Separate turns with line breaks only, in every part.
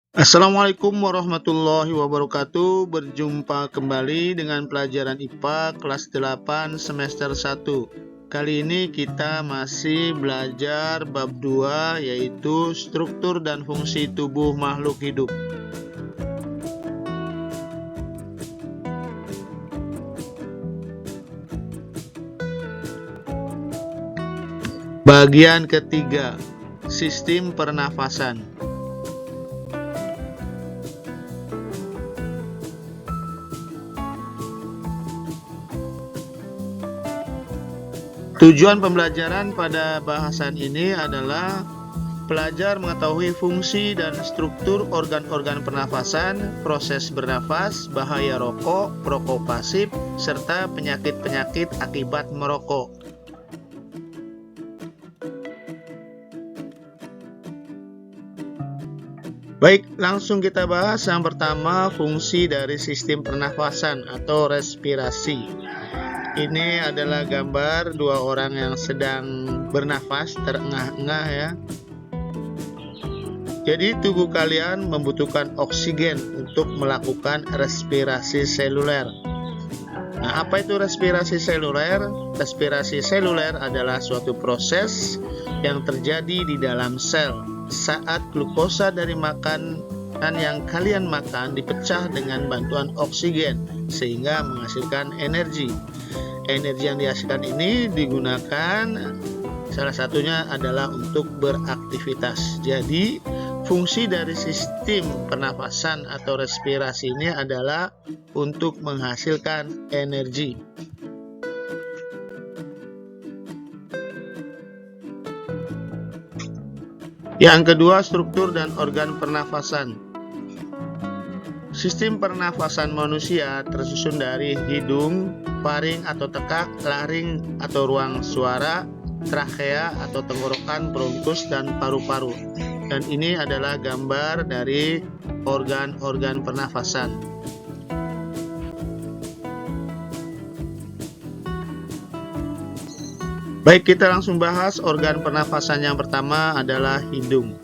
Assalamualaikum warahmatullahi wabarakatuh. Berjumpa kembali dengan pelajaran IPA kelas 8 semester 1. Kali ini kita masih belajar bab 2, yaitu struktur dan fungsi tubuh makhluk hidup. Bagian ketiga, sistem pernafasan. Tujuan pembelajaran pada bahasan ini adalah pelajar mengetahui fungsi dan struktur organ-organ pernafasan, proses bernafas, bahaya rokok, perokok pasif, serta penyakit-penyakit akibat merokok. Baik, langsung kita bahas yang pertama, fungsi dari sistem pernafasan atau respirasi. Ini adalah gambar dua orang yang sedang bernafas terengah-engah ya. Jadi tubuh kalian membutuhkan oksigen untuk melakukan respirasi seluler. Nah, apa itu respirasi seluler? Respirasi seluler adalah suatu proses yang terjadi di dalam sel saat glukosa dari makanan yang kalian makan dipecah dengan bantuan oksigen sehingga menghasilkan energi. Energi yang dihasilkan ini digunakan salah satunya adalah untuk beraktivitas. Jadi fungsi dari sistem pernafasan atau respirasi ini adalah untuk menghasilkan energi. Yang kedua, struktur dan organ pernafasan. Sistem pernafasan manusia tersusun dari hidung, faring atau tekak, laring atau ruang suara, trakea atau tenggorokan, bronkus, dan paru-paru. Dan ini adalah gambar dari organ-organ pernafasan. Baik, kita langsung bahas organ pernafasan yang pertama adalah hidung.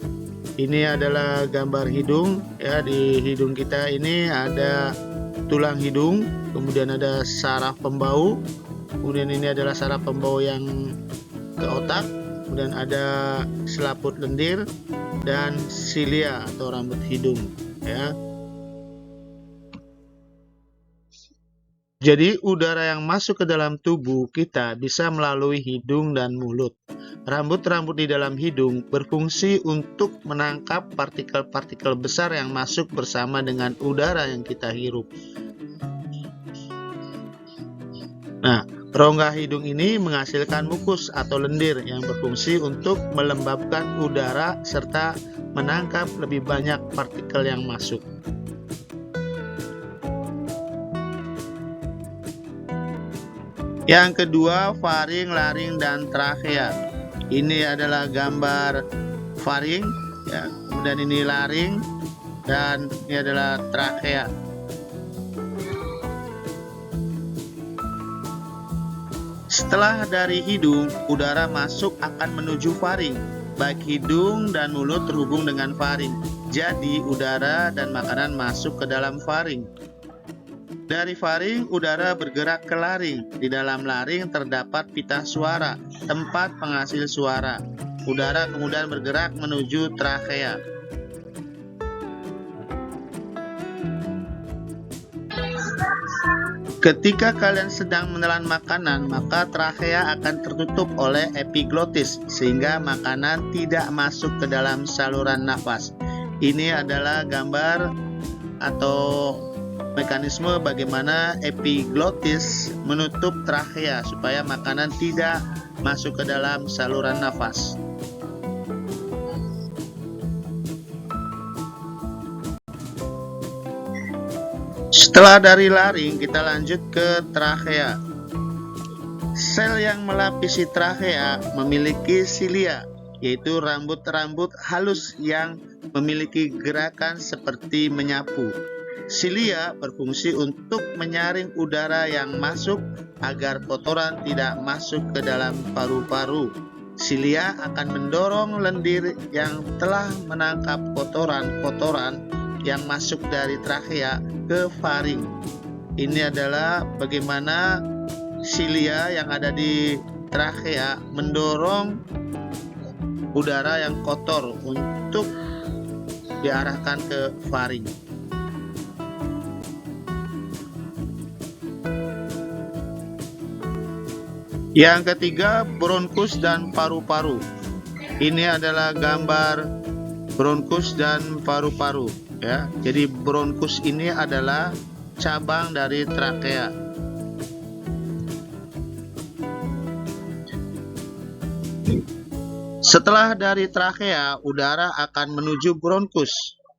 Ini adalah gambar hidung ya. Di hidung kita ini ada tulang hidung, kemudian ada saraf pembau, kemudian ini adalah saraf pembau yang ke otak, kemudian ada selaput lendir dan silia atau rambut hidung ya. Jadi udara yang masuk ke dalam tubuh kita bisa melalui hidung dan mulut. Rambut-rambut di dalam hidung berfungsi untuk menangkap partikel-partikel besar yang masuk bersama dengan udara yang kita hirup. Nah, rongga hidung ini menghasilkan mukus atau lendir yang berfungsi untuk melembabkan udara serta menangkap lebih banyak partikel yang masuk. Yang kedua, faring, laring, dan trakea. Ini adalah gambar faring, ya. Kemudian ini laring, dan ini adalah trakea. Setelah dari hidung, udara masuk akan menuju faring. Baik hidung dan mulut terhubung dengan faring. Jadi udara dan makanan masuk ke dalam faring. Dari faring, udara bergerak ke laring. Di dalam laring terdapat pita suara, tempat penghasil suara. Udara kemudian bergerak menuju trakea. Ketika kalian sedang menelan makanan, maka trakea akan tertutup oleh epiglotis, sehingga makanan tidak masuk ke dalam saluran nafas. Ini adalah gambar atau mekanisme bagaimana epiglotis menutup trakea supaya makanan tidak masuk ke dalam saluran nafas. Setelah dari laring, kita lanjut ke trakea. Sel yang melapisi trakea memiliki silia, yaitu rambut-rambut halus yang memiliki gerakan seperti menyapu. Silia berfungsi untuk menyaring udara yang masuk agar kotoran tidak masuk ke dalam paru-paru. Silia akan mendorong lendir yang telah menangkap kotoran-kotoran yang masuk dari trakea ke faring. Ini adalah bagaimana silia yang ada di trakea mendorong udara yang kotor untuk diarahkan ke faring. Yang ketiga, bronkus dan paru-paru. Ini adalah gambar bronkus dan paru-paru ya. Jadi bronkus ini adalah cabang dari trakea. Setelah dari trakea, udara akan menuju bronkus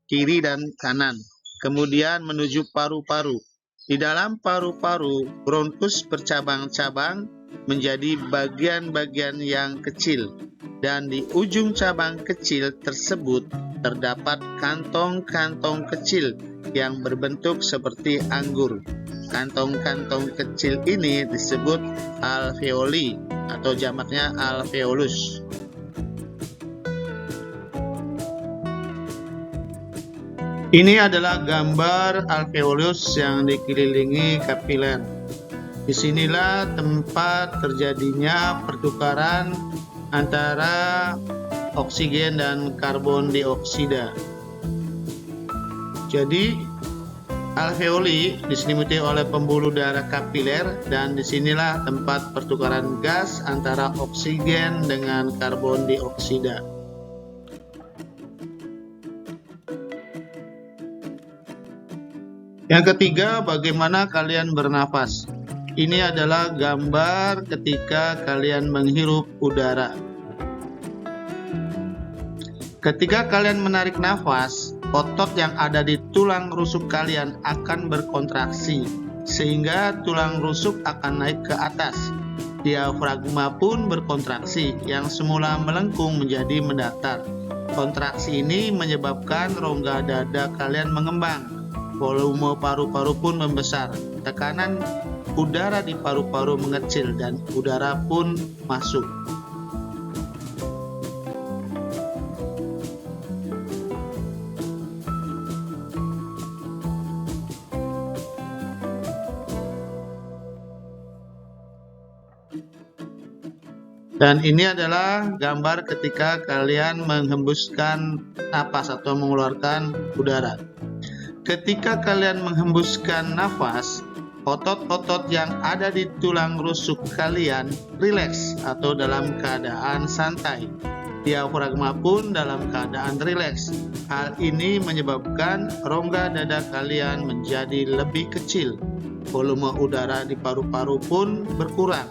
kiri dan kanan, kemudian menuju paru-paru. Di dalam paru-paru, bronkus bercabang-cabang menjadi bagian-bagian yang kecil, dan di ujung cabang kecil tersebut terdapat kantong-kantong kecil yang berbentuk seperti anggur. Kantong-kantong kecil ini disebut alveoli atau jamaknya alveolus. Ini adalah gambar alveolus yang dikelilingi kapiler. Disinilah tempat terjadinya pertukaran antara oksigen dan karbon dioksida. Jadi alveoli diselimuti oleh pembuluh darah kapiler, dan disinilah tempat pertukaran gas antara oksigen dengan karbon dioksida. Yang ketiga, bagaimana kalian bernafas. Ini adalah gambar ketika kalian menghirup udara. Ketika kalian menarik nafas, otot yang ada di tulang rusuk kalian akan berkontraksi, sehingga tulang rusuk akan naik ke atas. Diafragma pun berkontraksi, yang semula melengkung menjadi mendatar. Kontraksi ini menyebabkan rongga dada kalian mengembang. Volume paru-paru pun membesar, tekanan udara di paru-paru mengecil, dan udara pun masuk. Dan ini adalah gambar ketika kalian menghembuskan napas atau mengeluarkan udara. Ketika kalian menghembuskan nafas, otot-otot yang ada di tulang rusuk kalian rileks atau dalam keadaan santai. Diafragma pun dalam keadaan rileks. Hal ini menyebabkan rongga dada kalian menjadi lebih kecil. Volume udara di paru-paru pun berkurang.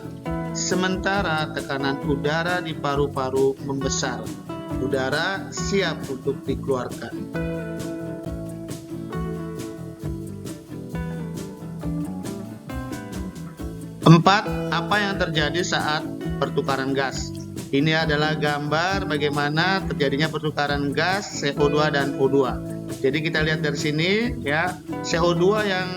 Sementara tekanan udara di paru-paru membesar. Udara siap untuk dikeluarkan. 4. Apa yang terjadi saat pertukaran gas? Ini adalah gambar bagaimana terjadinya pertukaran gas CO2 dan O2. Jadi kita lihat dari sini ya, CO2 yang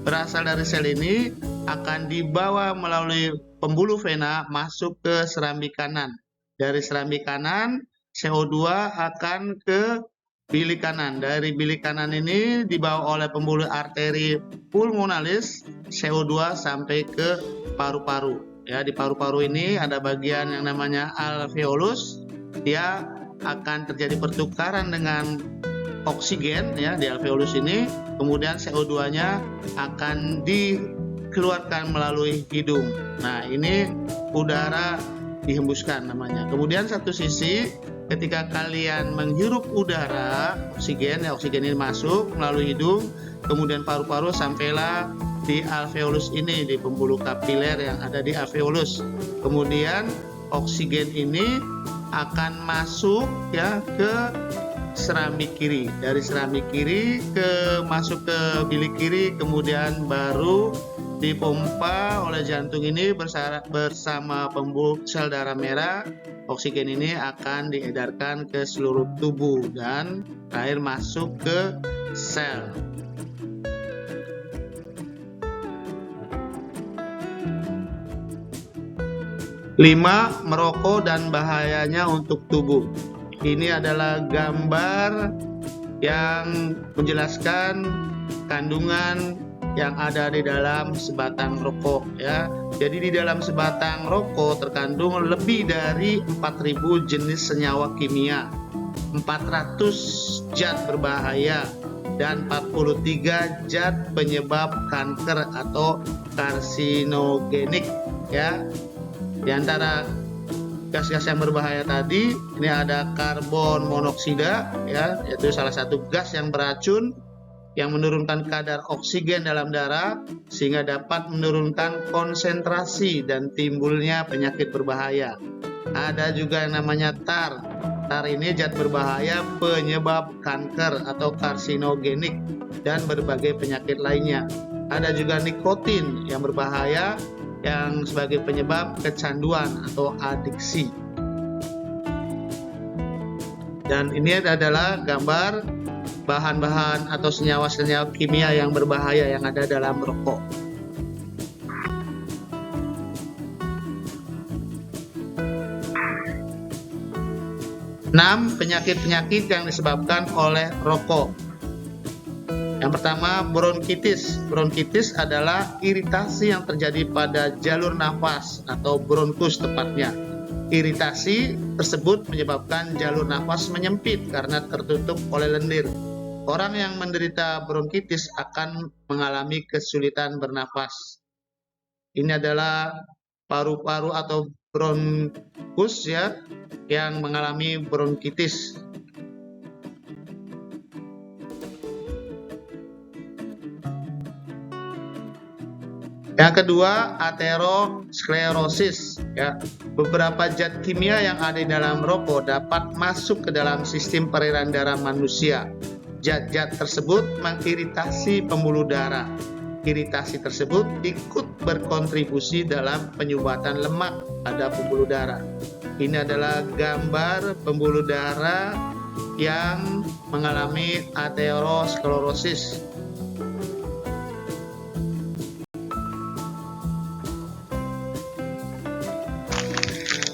berasal dari sel ini akan dibawa melalui pembuluh vena masuk ke serambi kanan. Dari serambi kanan, CO2 akan ke bilik kanan. Dari bilik kanan ini dibawa oleh pembuluh arteri pulmonalis CO2 sampai ke paru-paru. Ya, di paru-paru ini ada bagian yang namanya alveolus. Dia akan terjadi pertukaran dengan oksigen ya di alveolus ini. Kemudian CO2-nya akan dikeluarkan melalui hidung. Nah, ini udara dihembuskan namanya. Kemudian satu sisi ketika kalian menghirup udara, oksigen ini masuk melalui hidung, kemudian paru-paru sampailah di alveolus ini, di pembuluh kapiler yang ada di alveolus. Kemudian oksigen ini akan masuk ya ke serambi kiri. Dari serambi kiri masuk ke bilik kiri, kemudian baru dipompa oleh jantung ini bersama pembuluh sel darah merah. Oksigen ini akan diedarkan ke seluruh tubuh dan terakhir masuk ke sel. 5. Merokok dan bahayanya untuk tubuh. Ini adalah gambar yang menjelaskan kandungan yang ada di dalam sebatang rokok ya. Jadi di dalam sebatang rokok terkandung lebih dari 4.000 jenis senyawa kimia, 400 zat berbahaya, dan 43 zat penyebab kanker atau karsinogenik ya. Di antara gas-gas yang berbahaya tadi, ini ada karbon monoksida ya, yaitu salah satu gas yang beracun yang menurunkan kadar oksigen dalam darah sehingga dapat menurunkan konsentrasi dan timbulnya penyakit berbahaya. Ada juga yang namanya tar. Tar ini zat berbahaya penyebab kanker atau karsinogenik dan berbagai penyakit lainnya. Ada juga nikotin yang berbahaya yang sebagai penyebab kecanduan atau adiksi. Dan ini adalah gambar bahan-bahan atau senyawa-senyawa kimia yang berbahaya yang ada dalam rokok. Enam, penyakit-penyakit yang disebabkan oleh rokok. Yang pertama, bronkitis. Bronkitis adalah iritasi yang terjadi pada jalur nafas atau bronkus tepatnya. Iritasi tersebut menyebabkan jalur nafas menyempit karena tertutup oleh lendir. Orang yang menderita bronkitis akan mengalami kesulitan bernafas. Ini adalah paru-paru atau bronkus ya yang mengalami bronkitis. Yang kedua, aterosklerosis ya. Beberapa zat kimia yang ada di dalam rokok dapat masuk ke dalam sistem peredaran darah manusia. Zat-zat tersebut mengiritasi pembuluh darah. Iritasi tersebut ikut berkontribusi dalam penyumbatan lemak pada pembuluh darah. Ini adalah gambar pembuluh darah yang mengalami aterosklerosis.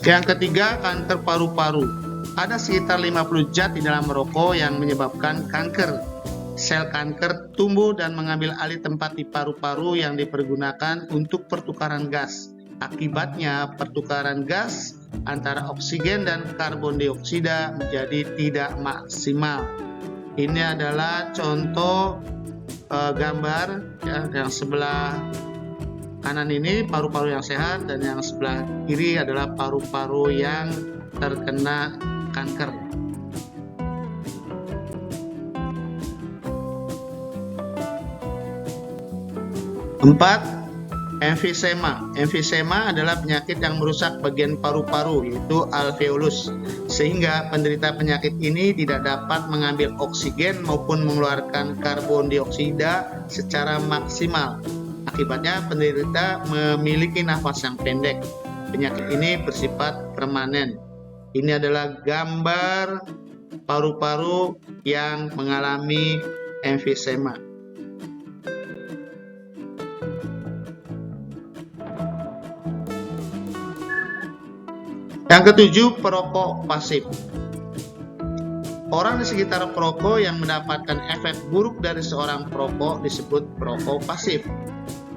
Yang ketiga, kanker paru-paru. Ada sekitar 50 zat di dalam rokok yang menyebabkan kanker. Sel kanker tumbuh dan mengambil alih tempat di paru-paru yang dipergunakan untuk pertukaran gas. Akibatnya, pertukaran gas antara oksigen dan karbon dioksida menjadi tidak maksimal. Ini adalah contoh gambar ya, yang sebelah kanan ini paru-paru yang sehat dan yang sebelah kiri adalah paru-paru yang terkena kanker. Empat, emfisema. Emfisema adalah penyakit yang merusak bagian paru-paru yaitu alveolus, sehingga penderita penyakit ini tidak dapat mengambil oksigen maupun mengeluarkan karbon dioksida secara maksimal. Akibatnya penderita memiliki nafas yang pendek. Penyakit ini bersifat permanen. Ini adalah gambar paru-paru yang mengalami emfisema. Yang ketujuh, perokok pasif. Orang di sekitar perokok yang mendapatkan efek buruk dari seorang perokok disebut perokok pasif.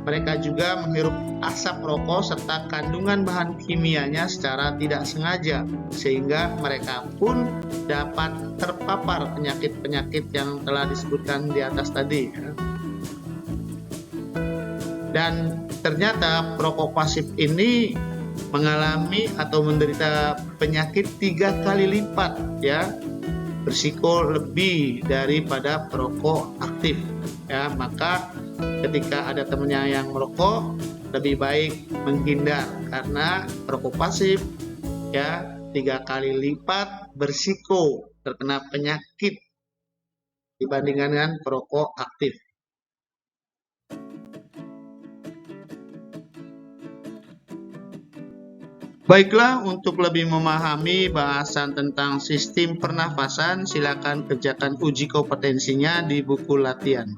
Mereka juga menghirup asap rokok serta kandungan bahan kimianya secara tidak sengaja, sehingga mereka pun dapat terpapar penyakit-penyakit yang telah disebutkan di atas tadi. Dan ternyata perokok pasif ini mengalami atau menderita penyakit 3 kali lipat ya, berisiko lebih daripada perokok aktif ya. Maka ketika ada temannya yang merokok, lebih baik menghindar karena perokok pasif ya 3 kali lipat berisiko terkena penyakit dibandingkan dengan perokok aktif. Baiklah, untuk lebih memahami bahasan tentang sistem pernafasan, silakan kerjakan uji kompetensinya di buku latihan.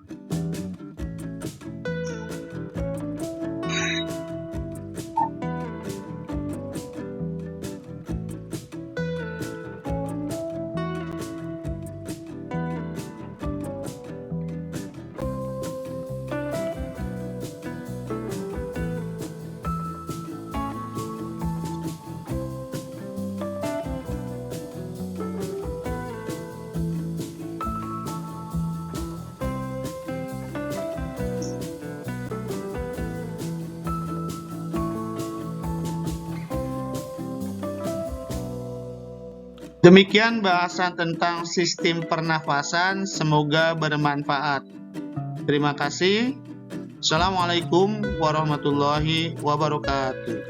Demikian bahasan tentang sistem pernafasan, semoga bermanfaat. Terima kasih. Assalamualaikum warahmatullahi wabarakatuh.